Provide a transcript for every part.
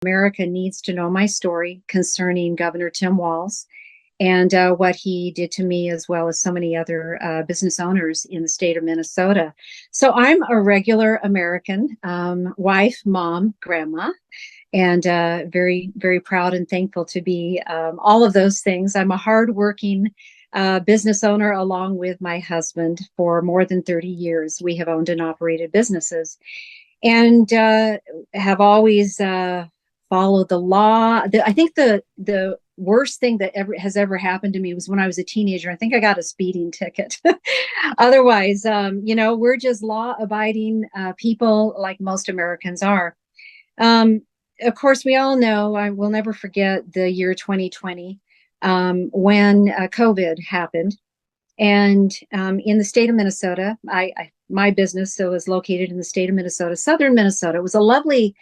America needs to know my story concerning Governor Tim Walz and what he did to me, as well as so many other business owners in the state of Minnesota. So I'm a regular American, wife, mom, grandma, and very, very proud and thankful to be all of those things. I'm a hardworking business owner along with my husband for more than 30 years. We have owned and operated businesses and have always followed the law. I think the worst thing that has ever happened to me was when I was a teenager. I think I got a speeding ticket. Otherwise, we're just law-abiding people like most Americans are. Of course, we all know, I will never forget the year 2020 when COVID happened. And in the state of Minnesota, my business is located in the state of Minnesota, southern Minnesota. It was a lovely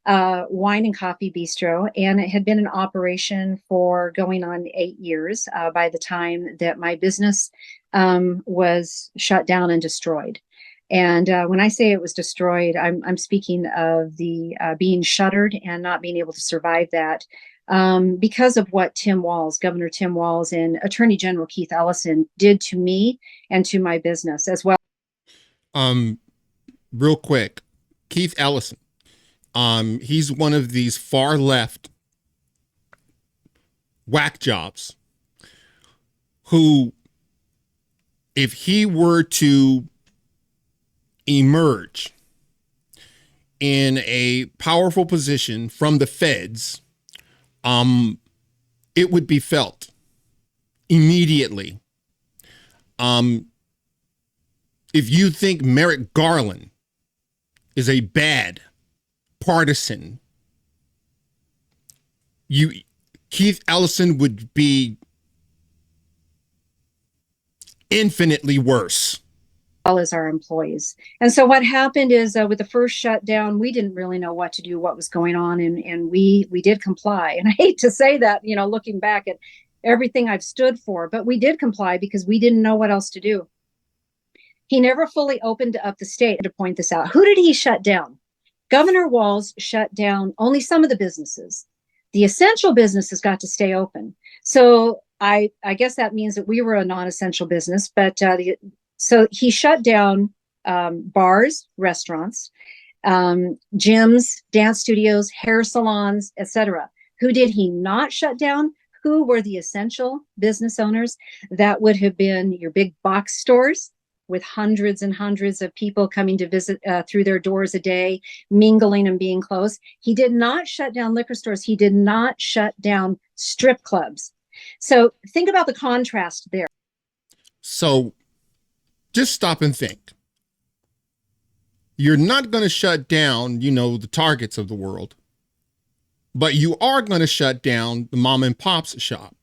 wine and coffee bistro, and it had been in operation for going on 8 years by the time that my business was shut down and destroyed. And when I say it was destroyed, I'm speaking of the being shuttered and not being able to survive that because of what Governor Tim Walz, and Attorney General Keith Ellison did to me and to my business as well. Real quick, Keith Ellison, he's one of these far left whack jobs who, if he were to emerge in a powerful position from the feds, it would be felt immediately. If you think Merrick Garland is a bad partisan, Keith Ellison would be infinitely worse. As our employees. And so what happened is with the first shutdown, we didn't really know what to do, what was going on, and we did comply. And I hate to say that, looking back at everything I've stood for, but we did comply because we didn't know what else to do. He never fully opened up the state. To point this out, who did he shut down? Governor Walz shut down only some of the businesses. The essential businesses got to stay open. So I guess that means that we were a non-essential business, but so he shut down bars, restaurants, gyms, dance studios, hair salons, etc. Who did he not shut down? Who were the essential business owners? That would have been your big box stores with hundreds and hundreds of people coming to visit through their doors a day, mingling and being close. He did not shut down liquor stores. He did not shut down strip clubs. So think about the contrast there. So just stop and think. You're not going to shut down, the Targets of the world, but you are going to shut down the mom and pop's shop.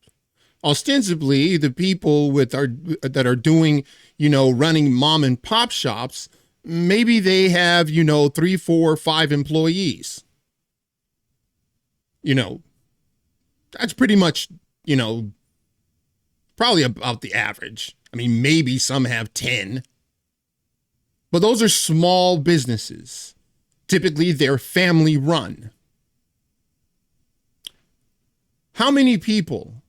Ostensibly, the people that are doing, running mom and pop shops, maybe they have, 3, 4, 5 employees. That's pretty much, probably about the average. I mean, maybe some have 10, but those are small businesses. Typically, they're family run. How many people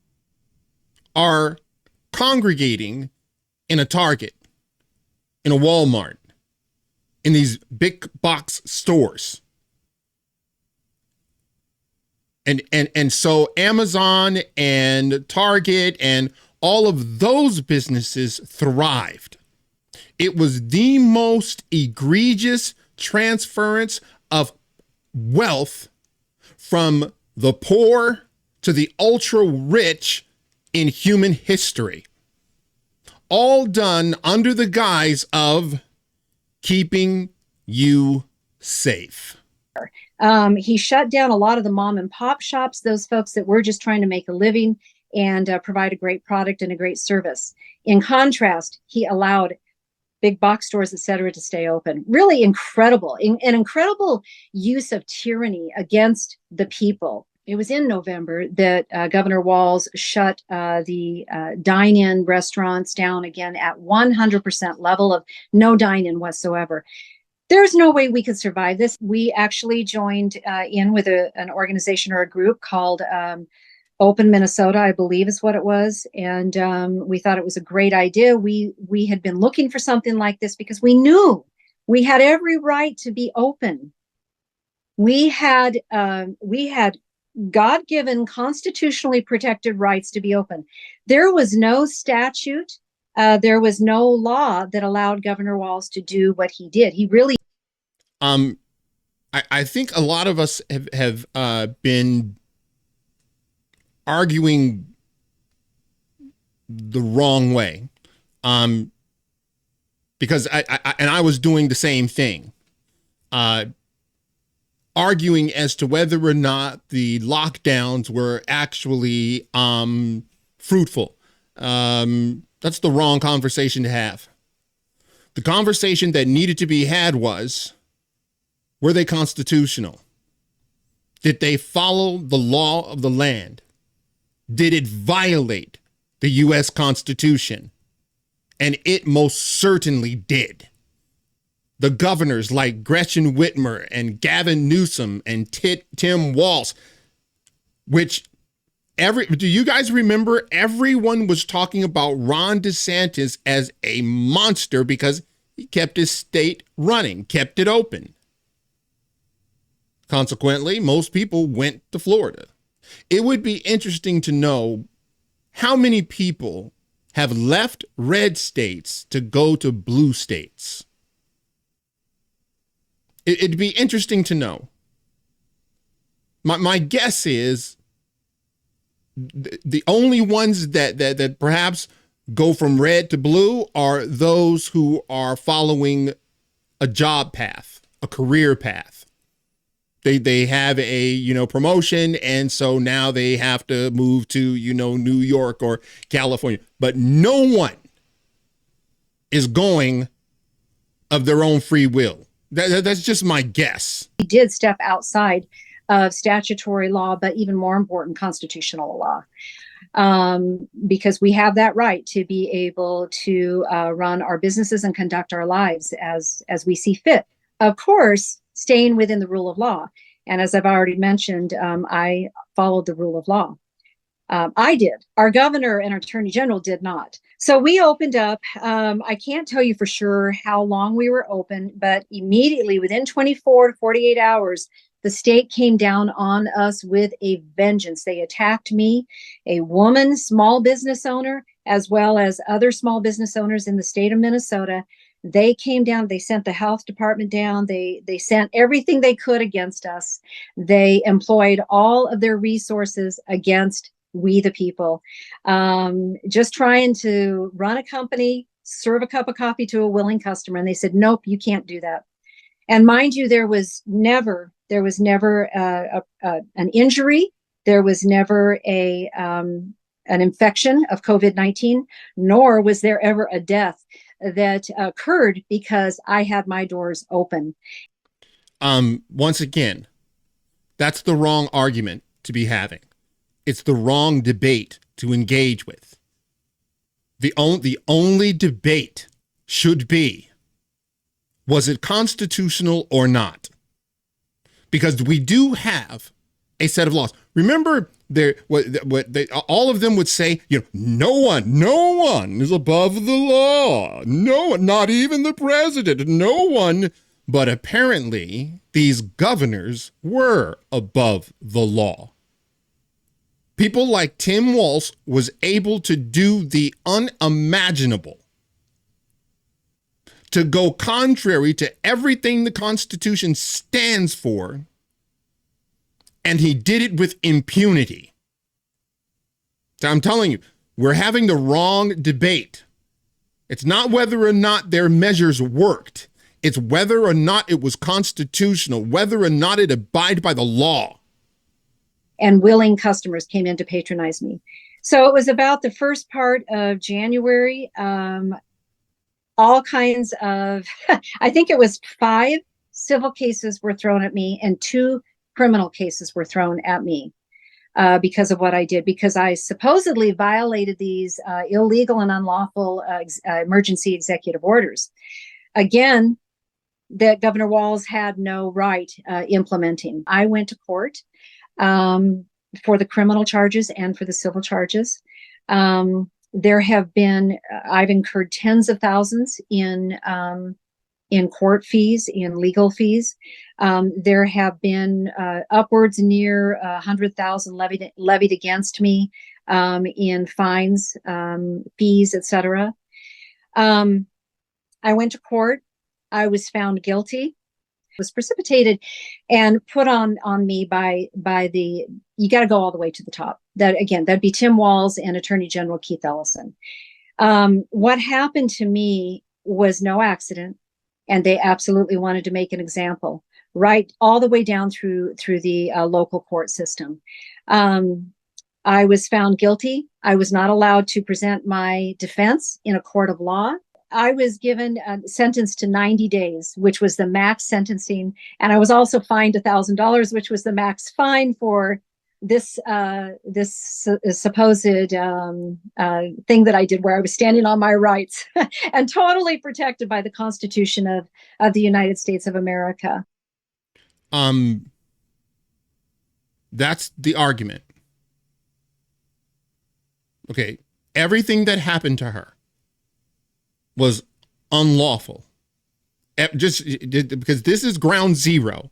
are congregating in a Target, in a Walmart, in these big box stores? And so Amazon and Target and all of those businesses thrived. It was the most egregious transference of wealth from the poor to the ultra rich in human history. All done under the guise of keeping you safe. He shut down a lot of the mom and pop shops, those folks that were just trying to make a living and provide a great product and a great service. In contrast, he allowed big box stores, et cetera, to stay open. Really incredible, an incredible use of tyranny against the people. It was in November that Governor Walz shut the dine-in restaurants down again at 100% level of no dine-in whatsoever. There's no way we could survive this. We actually joined in with an organization or a group called Open Minnesota, I believe is what it was, and we thought it was a great idea. We had been looking for something like this because we knew we had every right to be open. We had God-given, constitutionally protected rights to be open. There was no statute, there was no law that allowed Governor Walz to do what he did. He really. I think a lot of us have been arguing the wrong way, because I was doing the same thing, arguing as to whether or not the lockdowns were actually fruitful. That's the wrong conversation to have. The conversation that needed to be had was, were they constitutional? Did they follow the law of the land? Did it violate the U.S. Constitution? And it most certainly did. The governors like Gretchen Whitmer and Gavin Newsom and Tim Walz, which do you guys remember everyone was talking about Ron DeSantis as a monster because he kept his state running, kept it open. Consequently, most people went to Florida. It would be interesting to know how many people have left red states to go to blue states. It'd be interesting to know. My guess is the only ones that perhaps go from red to blue are those who are following a job path, a career path. They have a, promotion, and so now they have to move to, New York or California. But no one is going of their own free will. That's just my guess. He did step outside of statutory law, but even more important, constitutional law, because we have that right to be able to run our businesses and conduct our lives as we see fit. Of course, staying within the rule of law. And as I've already mentioned, I followed the rule of law. I did. Our governor and our attorney general did not. So we opened up. I can't tell you for sure how long we were open, but immediately within 24 to 48 hours, the state came down on us with a vengeance. They attacked me, a woman, small business owner, as well as other small business owners in the state of Minnesota. They came down, they sent the health department down, they sent everything they could against us. They employed all of their resources against we the people, just trying to run a company, serve a cup of coffee to a willing customer. And they said, nope, you can't do that. And mind you, there was never an injury. There was never an infection of COVID-19, nor was there ever a death that occurred because I had my doors open. Once again, that's the wrong argument to be having. It's the wrong debate to engage with. The only debate should be, was it constitutional or not? Because we do have a set of laws. Remember, all of them would say, no one is above the law. No one, not even the president, no one. But apparently, these governors were above the law. People like Tim Walz was able to do the unimaginable, to go contrary to everything the Constitution stands for, and he did it with impunity. So I'm telling you, we're having the wrong debate. It's not whether or not their measures worked. It's whether or not it was constitutional, whether or not it abided by the law. And willing customers came in to patronize me. So it was about the first part of January. All kinds of, I think it was 5 civil cases were thrown at me and 2 criminal cases were thrown at me because of what I did, because I supposedly violated these illegal and unlawful emergency executive orders. Again, that Governor Walz had no right implementing. I went to court um, for the criminal charges and for the civil charges. There have been, I've incurred tens of thousands in court fees, in legal fees. There have been upwards near 100,000 levied against me in fines, fees, etc. I went to court. I was found guilty. Was precipitated and put on me by the, you got to go all the way to the top. That again, that'd be Tim Walz and Attorney General Keith Ellison. What happened to me was no accident, and they absolutely wanted to make an example, right all the way down through the local court system. I was found guilty. I was not allowed to present my defense in a court of law. I was given sentenced to 90 days, which was the max sentencing. And I was also fined $1,000, which was the max fine for this supposed thing that I did, where I was standing on my rights and totally protected by the Constitution of the United States of America. That's the argument. Okay. Everything that happened to her was unlawful. Just because this is ground zero.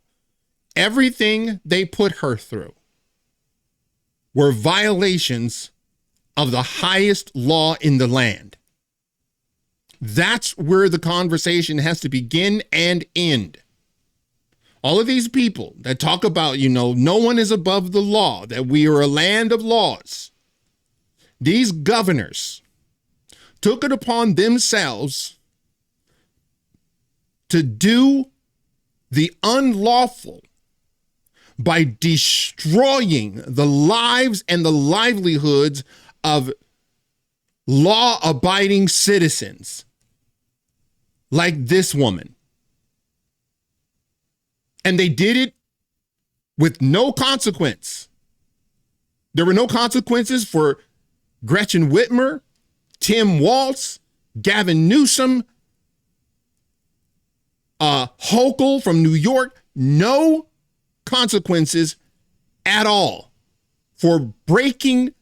Everything they put her through were violations of the highest law in the land. That's where the conversation has to begin and end. All of these people that talk about, no one is above the law, that we are a land of laws. These governors took it upon themselves to do the unlawful by destroying the lives and the livelihoods of law-abiding citizens like this woman. And they did it with no consequence. There were no consequences for Gretchen Whitmer, Tim Walz, Gavin Newsom, Hochul from New York. No consequences at all for breaking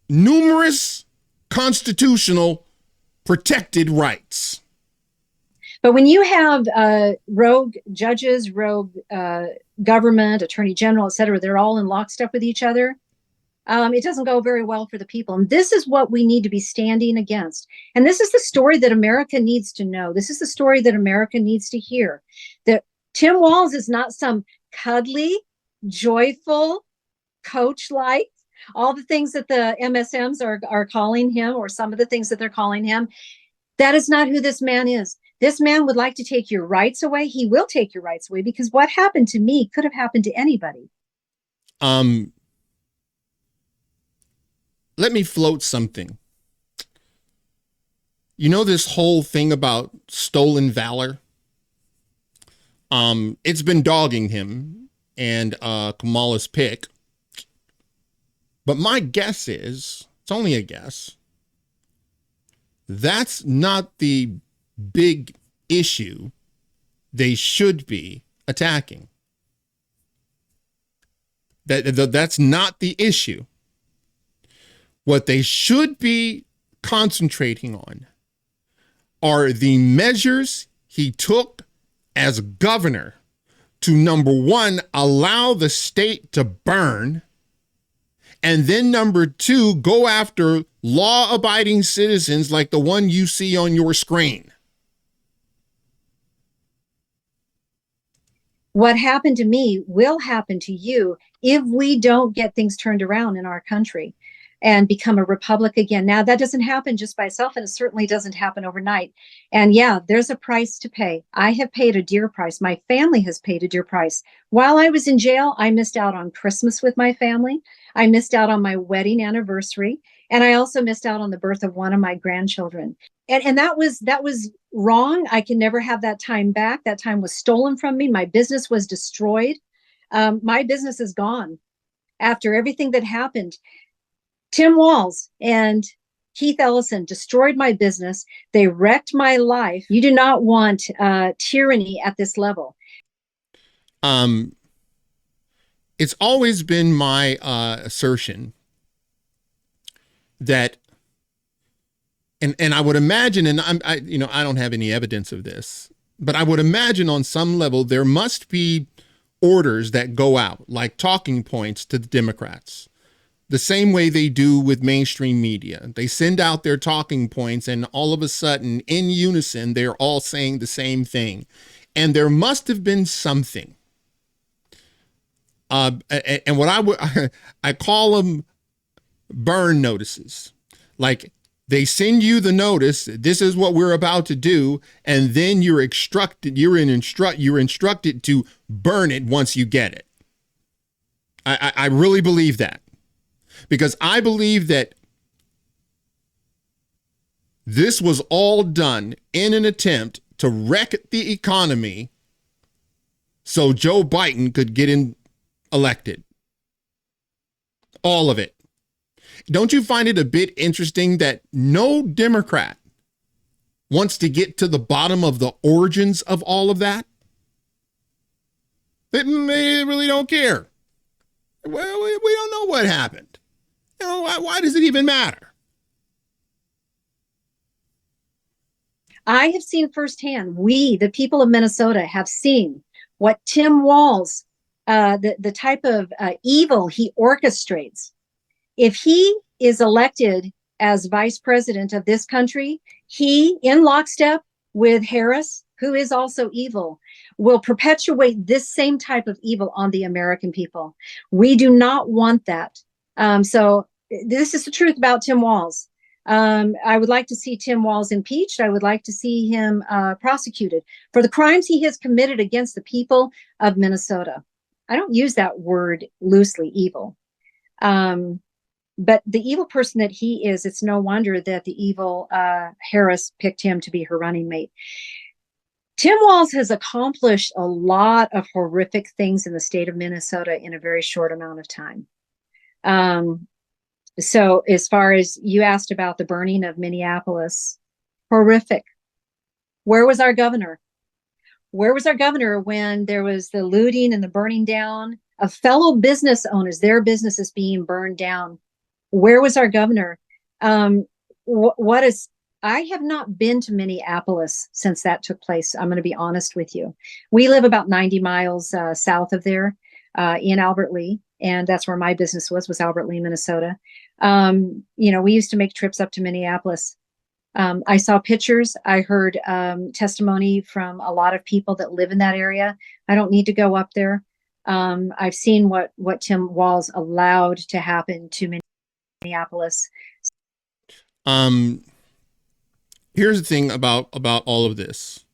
numerous constitutional protected rights. But when you have rogue judges, rogue government, attorney general, et cetera, they're all in lockstep with each other, it doesn't go very well for the people. And this is what we need to be standing against. And this is the story that America needs to know. This is the story that America needs to hear. That Tim Walz is not some cuddly, joyful coach like all the things that the MSMs are calling him, or some of the things that they're calling him. That is not who this man is. This man would like to take your rights away. He will take your rights away, because what happened to me could have happened to anybody. Let me float something. This whole thing about stolen valor? It's been dogging him and Kamala's pick. But my guess is, it's only a guess, that's not the big issue they should be attacking. That's not the issue. What they should be concentrating on are the measures he took as governor to, number one, allow the state to burn, and then number two, go after law-abiding citizens like the one you see on your screen. What happened to me will happen to you if we don't get things turned around in our country and become a republic again. Now, that doesn't happen just by itself, and it certainly doesn't happen overnight. And yeah, there's a price to pay. I have paid a dear price. My family has paid a dear price. While I was in jail, I missed out on Christmas with my family. I missed out on my wedding anniversary. And I also missed out on the birth of one of my grandchildren. And that was wrong. I can never have that time back. That time was stolen from me. My business was destroyed. My business is gone after everything that happened. Tim Walz and Keith Ellison destroyed my business. They wrecked my life. You do not want tyranny at this level. It's always been my assertion that, and I would imagine, and I don't have any evidence of this, but I would imagine on some level there must be orders that go out, like talking points to the Democrats, the same way they do with mainstream media. They send out their talking points, and all of a sudden, in unison, they're all saying the same thing. And there must have been something. And what I call them burn notices. Like, they send you the notice, this is what we're about to do, and then you're instructed to burn it once you get it. I really believe that, because I believe that this was all done in an attempt to wreck the economy so Joe Biden could get elected. All of it. Don't you find it a bit interesting that no Democrat wants to get to the bottom of the origins of all of that? They really don't care. Well, we don't know what happened. You know, why does it even matter? I have seen firsthand, we, the people of Minnesota, have seen what Tim Walz, the type of evil he orchestrates. If he is elected as vice president of this country, he, in lockstep with Harris, who is also evil, will perpetuate this same type of evil on the American people. We do not want that. So this is the truth about Tim Walz. I would like to see Tim Walz impeached. I would like to see him prosecuted for the crimes he has committed against the people of Minnesota. I don't use that word loosely, evil. But the evil person that he is, it's no wonder that the evil Harris picked him to be her running mate. Tim Walz has accomplished a lot of horrific things in the state of Minnesota in a very short amount of time. So as far as you asked about the burning of Minneapolis, horrific. Where was our governor? Where was our governor when there was the looting and the burning down of fellow business owners, their businesses being burned down? Where was our governor? I have not been to Minneapolis since that took place. I'm going to be honest with you. We live about 90 miles south of there in Albert Lea, and that's where my business was Albert Lea, Minnesota. We used to make trips up to Minneapolis. I saw pictures. I heard testimony from a lot of people that live in that area. I don't need to go up there. I've seen what Tim Walz allowed to happen to Minneapolis. Here's the thing about all of this.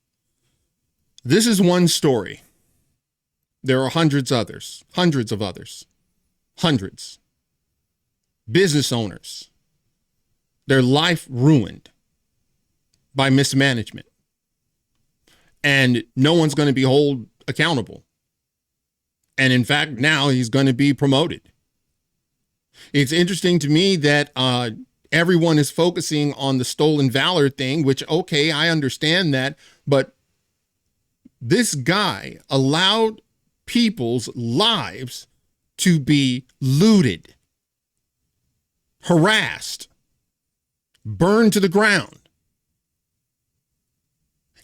This is one story. There are hundreds of others. Hundreds. Business owners. Their life ruined by mismanagement. And no one's going to be held accountable. And in fact, now he's going to be promoted. It's interesting to me that everyone is focusing on the stolen valor thing, which, okay, I understand that. But this guy allowed people's lives to be looted, harassed, burned to the ground.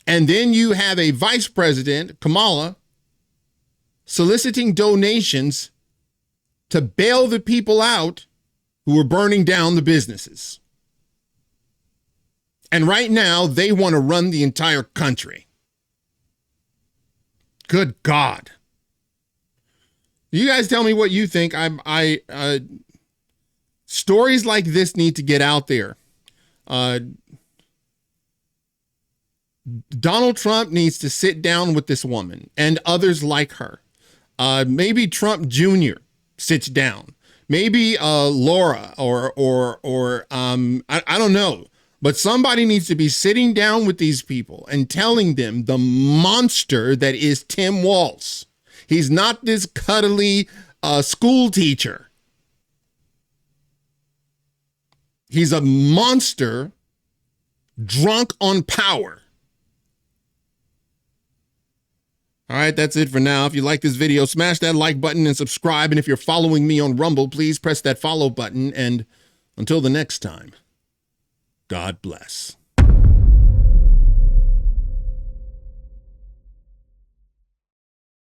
And then you have a vice president, Kamala, soliciting donations to bail the people out who are burning down the businesses. And right now, they want to run the entire country. Good God. You guys tell me what you think. Stories like this need to get out there. Donald Trump needs to sit down with this woman and others like her. Maybe Trump Jr. sits down. Maybe Laura or I don't know. But somebody needs to be sitting down with these people and telling them the monster that is Tim Walz. He's not this cuddly school teacher. He's a monster drunk on power. All right, that's it for now. If you like this video, smash that like button and subscribe. And if you're following me on Rumble, please press that follow button. And until the next time, God bless.